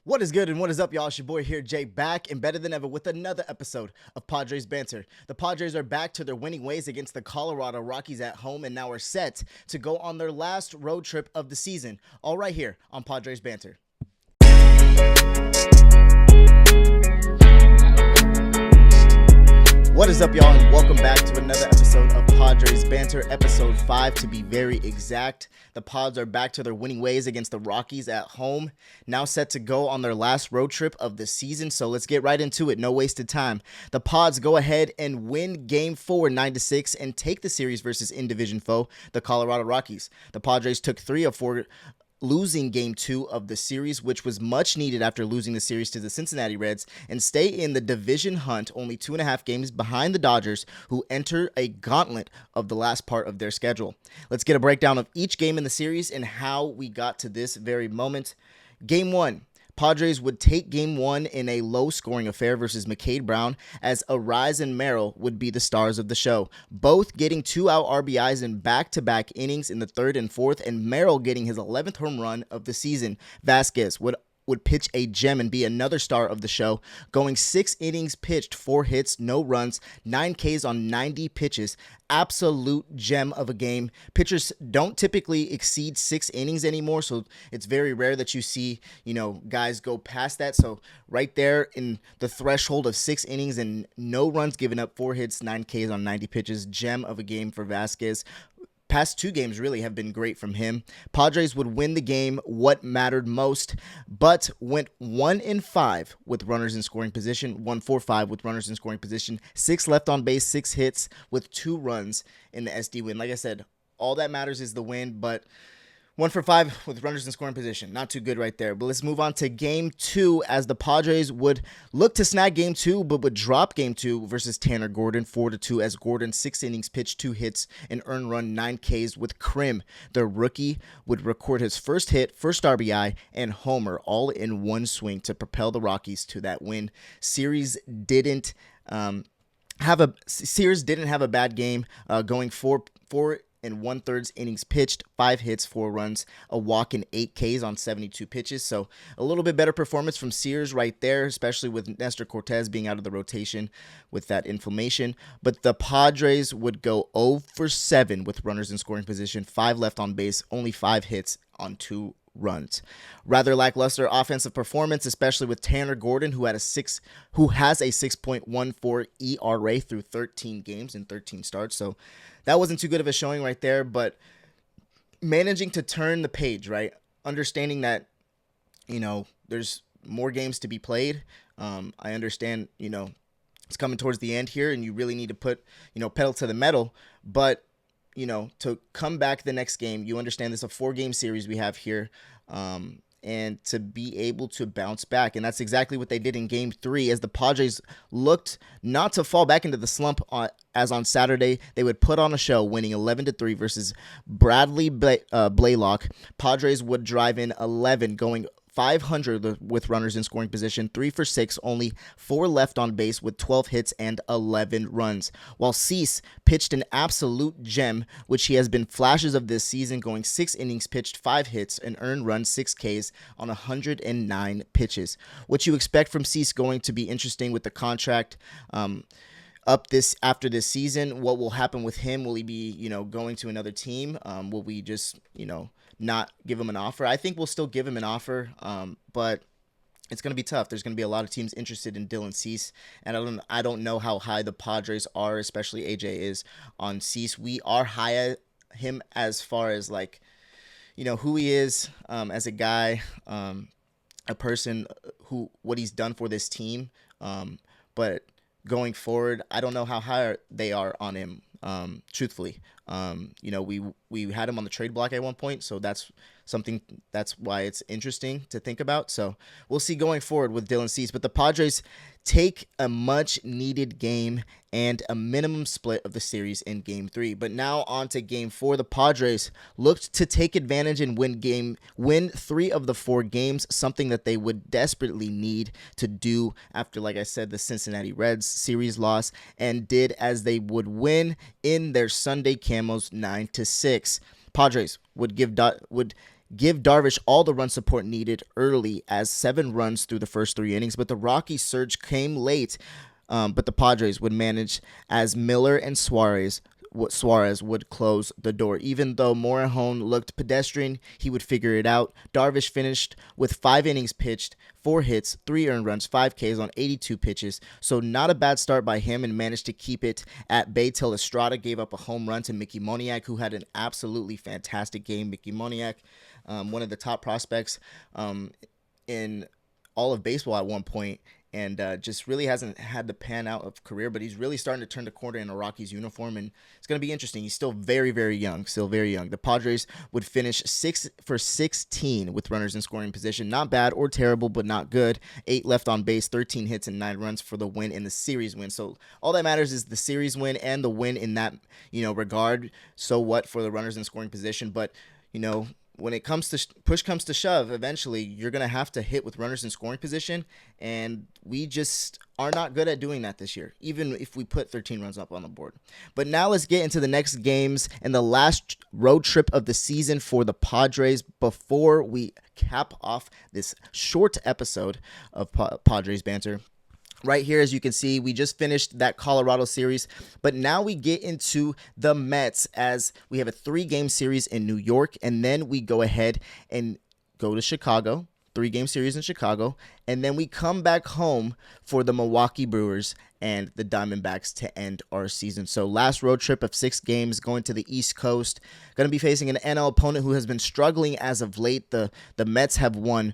What is good and what is up, y'all? It's your boy here, Jay, back and better than ever with another episode of Padres Banter. The Padres are back to their winning ways against the Colorado Rockies at home and now are set to go on their last road trip of the season, all right here on Padres Banter. What is up, y'all, and welcome back to another episode of Padres Banter, episode 5 to be very exact. The Pods are back to their winning ways against the Rockies at home, now set to go on their last road trip of the season, so let's get right into it, no wasted time. The Pods go ahead and win Game 4 9-6 and take the series versus in-division foe, the Colorado Rockies. The Padres took 3 of 4 losing Game 2 of the series, which was much needed after losing the series to the Cincinnati Reds, and stay in the division hunt only 2.5 games behind the Dodgers, who enter a gauntlet of the last part of their schedule. Let's get a breakdown of each game in the series and how we got to this very moment. Game 1. Padres would take Game 1 in a low-scoring affair versus McCade Brown, as Arise and Merrill would be the stars of the show, both getting 2-out RBIs in back-to-back innings in the third and fourth, and Merrill getting his 11th home run of the season. Vasquez would pitch a gem and be another star of the show, going 6 innings pitched, 4 hits, no runs, 9 Ks on 90 pitches. Absolute gem of a game. Pitchers don't typically exceed 6 innings anymore, so it's very rare that you see, guys go past that. So right there in the threshold of 6 innings and no runs given up, 4 hits, 9 Ks on 90 pitches. Gem of a game for Vasquez. Past 2 games really have been great from him. Padres would win the game, what mattered most, but went 1-5 with runners in scoring position, 1-4-5 with runners in scoring position, 6 left on base, 6 hits with 2 runs in the SD win. Like I said, all that matters is the win, but 1-for-5 with runners in scoring position. Not too good right there. But let's move on to Game 2, as the Padres would look to snag Game 2, but would drop Game 2 versus Tanner Gordon 4-2, as Gordon 6 innings pitched, 2 hits, an earned run, 9 Ks with Krim. The rookie would record his first hit, first RBI, and homer all in one swing to propel the Rockies to that win. Series didn't have a bad game, going 4 and 1/3 innings pitched, 5 hits, 4 runs, a walk, and 8 Ks on 72 pitches. So a little bit better performance from Sears right there, especially with Nestor Cortez being out of the rotation with that inflammation. But the Padres would go 0-for-7 with runners in scoring position, 5 left on base, only 5 hits on 2 runs. Rather lackluster offensive performance, especially with Tanner Gordon, who has a 6.14 ERA through 13 games and 13 starts. So that wasn't too good of a showing right there, but managing to turn the page, right? Understanding that, there's more games to be played. I understand, it's coming towards the end here and you really need to put, pedal to the metal, but to come back the next game, you understand this is a 4-game series we have here, and to be able to bounce back. And that's exactly what they did in Game 3, as the Padres looked not to fall back into the slump as on Saturday. They would put on a show, winning 11-3 versus Bradley Blaylock. Padres would drive in 11, going 500 with runners in scoring position, 3-for-6, only 4 left on base with 12 hits and 11 runs. While Cease pitched an absolute gem, which he has been flashes of this season, going 6 innings pitched, 5 hits, an earned run, 6 Ks on 109 pitches. What you expect from Cease going to be interesting with the contract after this season. What will happen with him? Will he be, going to another team? Will we just, not give him an offer? I think we'll still give him an offer, but it's going to be tough. There's going to be a lot of teams interested in Dylan Cease, and I don't know how high the Padres are, especially AJ is, on Cease. We are high at him as far as who he is as a guy, a person, what he's done for this team, but going forward, I don't know how high they are on him. Truthfully, we had him on the trade block at one point, so that's why it's interesting to think about. So we'll see going forward with Dylan Cease, but the Padres take a much needed game and a minimum split of the series in Game 3. But now on to Game 4. The Padres looked to take advantage and win 3 of the 4 games, something that they would desperately need to do after, like I said, the Cincinnati Reds series loss, and did as they would win in their Sunday camos 9-6. Padres would give Darvish all the run support needed early as 7 runs through the first 3 innings. But the Rockies surge came late, but the Padres would manage as Miller and Suarez would close the door. Even though Morejon looked pedestrian, he would figure it out. Darvish finished with 5 innings pitched, 4 hits, 3 earned runs, 5 Ks on 82 pitches. So not a bad start by him, and managed to keep it at bay till Estrada gave up a home run to Mickey Moniak, who had an absolutely fantastic game. Mickey Moniak, one of the top prospects in all of baseball at one point, and just really hasn't had the pan out of career, but he's really starting to turn the corner in a Rockies uniform, and it's going to be interesting. He's still very, very young, The Padres would finish 6 for 16 with runners in scoring position. Not bad or terrible, but not good. 8 left on base, 13 hits, and 9 runs for the win in the series win. So all that matters is the series win and the win in that, regard. So what for the runners in scoring position, but, when it comes to push comes to shove, eventually you're going to have to hit with runners in scoring position, and we just are not good at doing that this year, even if we put 13 runs up on the board. But now let's get into the next games and the last road trip of the season for the Padres before we cap off this short episode of Padres Banter. Right here, as you can see, we just finished that Colorado series, but now we get into the Mets as we have a 3-game series in New York, and then we go ahead and go to Chicago, 3-game series in Chicago, and then we come back home for the Milwaukee Brewers and the Diamondbacks to end our season. So last road trip of 6 games going to the East Coast, going to be facing an NL opponent who has been struggling as of late. The Mets have won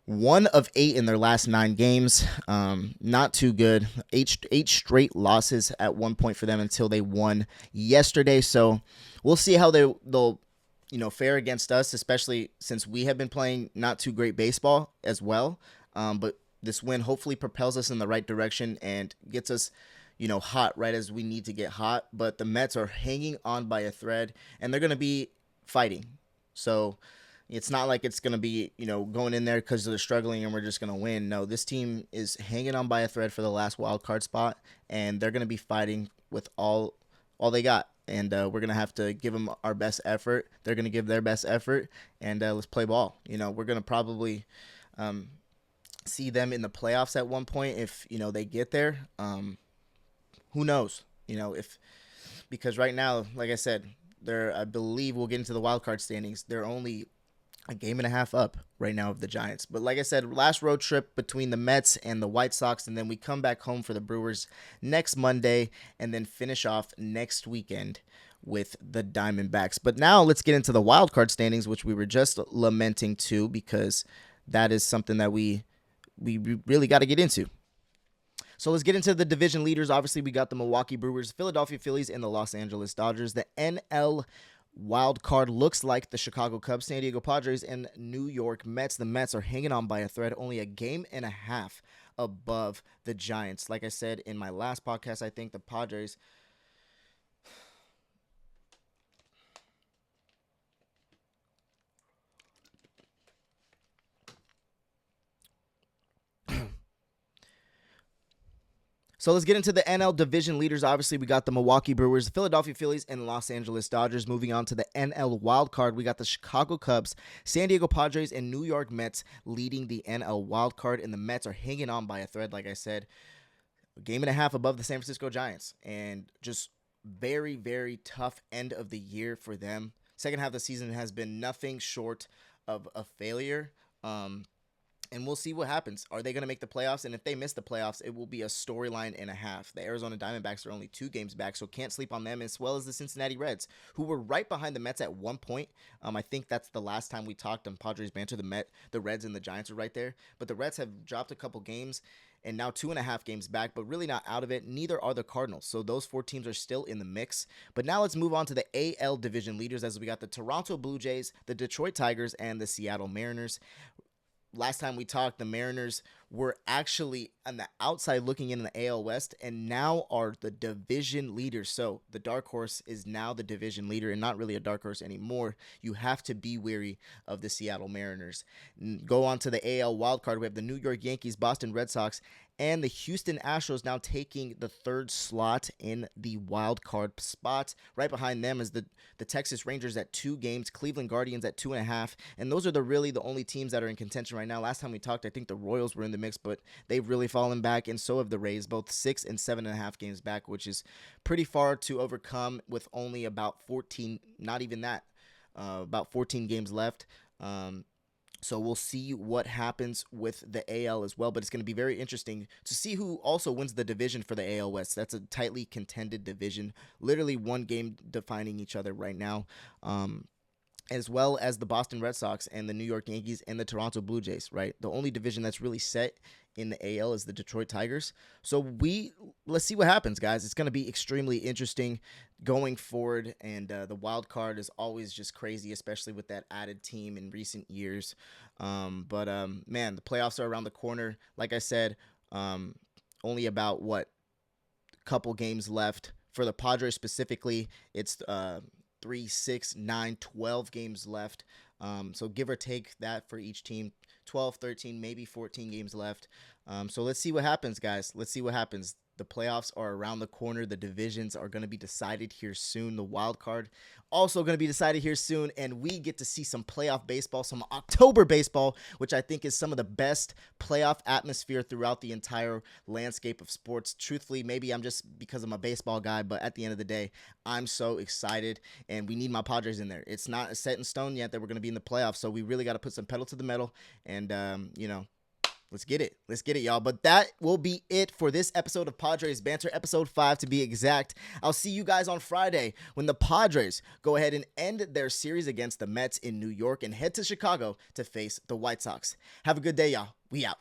1 of 8 in their last 9 games. Not too good. Eight straight losses at one point for them until they won yesterday. So we'll see how they'll fare against us, especially since we have been playing not too great baseball as well. But this win hopefully propels us in the right direction and gets us hot right as we need to get hot. But the Mets are hanging on by a thread, and they're going to be fighting. So it's not like it's going to be, going in there because they're struggling and we're just going to win. No, this team is hanging on by a thread for the last wild card spot, and they're going to be fighting with all they got. And we're going to have to give them our best effort. They're going to give their best effort, and let's play ball. We're going to probably see them in the playoffs at one point if, they get there. Who knows? Because right now, like I said, I believe we'll get into the wild card standings. They're only a game and a half up right now of the Giants. But like I said, last road trip between the Mets and the White Sox, and then we come back home for the Brewers next Monday, and then finish off next weekend with the Diamondbacks. But now let's get into the wild card standings, which we were just lamenting too, because that is something that we really got to get into. So let's get into the division leaders. Obviously, we got the Milwaukee Brewers, Philadelphia Phillies, and the Los Angeles Dodgers. The NL wild card looks like the Chicago Cubs, San Diego Padres, and New York Mets. The Mets are hanging on by a thread, only a game and a half above the Giants. Like I said in my last podcast, I think the Padres So let's get into the NL division leaders. Obviously, we got the Milwaukee Brewers, the Philadelphia Phillies, and Los Angeles Dodgers. Moving on to the NL wildcard, we got the Chicago Cubs, San Diego Padres, and New York Mets leading the NL wildcard. And the Mets are hanging on by a thread, like I said, a game and a half above the San Francisco Giants. And just very, very tough end of the year for them. Second half of the season has been nothing short of a failure. And we'll see what happens. Are they going to make the playoffs? And if they miss the playoffs, it will be a storyline and a half. The Arizona Diamondbacks are only 2 games back, so can't sleep on them, as well as the Cincinnati Reds, who were right behind the Mets at one point. I think that's the last time we talked on Padres Banter. The Reds and the Giants are right there. But the Reds have dropped a couple games and now 2.5 games back, but really not out of it. Neither are the Cardinals. So those 4 teams are still in the mix. But now let's move on to the AL division leaders, as we got the Toronto Blue Jays, the Detroit Tigers, and the Seattle Mariners. Last time we talked, the Mariners were actually on the outside looking in the AL West and now are the division leaders. So the dark horse is now the division leader and not really a dark horse anymore. You have to be wary of the Seattle Mariners. Go on to the AL wildcard. We have the New York Yankees, Boston Red Sox, and the Houston Astros now taking the third slot in the wild card spot. Right behind them is the Texas Rangers at 2 games, Cleveland Guardians at 2.5, and those are the only teams that are in contention right now. Last time we talked, I think the Royals were in the mix, but they've really fallen back, and so have the Rays, both 6 and 7.5 games back, which is pretty far to overcome with only about 14, not even that, about 14 games left. So we'll see what happens with the AL as well, but it's going to be very interesting to see who also wins the division for the AL West. That's a tightly contended division, literally one game defining each other right now, as well as the Boston Red Sox and the New York Yankees and the Toronto Blue Jays, right? The only division that's really set in the AL is the Detroit Tigers. So let's see what happens, guys. It's going to be extremely interesting going forward, and the wild card is always just crazy, especially with that added team in recent years. Man, the playoffs are around the corner. Like I said, only about couple games left. For the Padres specifically, it's 3, 6, 9, 12 games left. So give or take that for each team. 12, 13, maybe 14 games left. So let's see what happens, guys. Let's see what happens. The playoffs are around the corner. The divisions are going to be decided here soon. The wild card also going to be decided here soon. And we get to see some playoff baseball, some October baseball, which I think is some of the best playoff atmosphere throughout the entire landscape of sports. Truthfully, maybe I'm just because I'm a baseball guy, but at the end of the day, I'm so excited. And we need my Padres in there. It's not set in stone yet that we're going to be in the playoffs. So we really got to put some pedal to the metal and, let's get it. Let's get it, y'all. But that will be it for this episode of Padres Banter, episode 5 to be exact. I'll see you guys on Friday when the Padres go ahead and end their series against the Mets in New York and head to Chicago to face the White Sox. Have a good day, y'all. We out.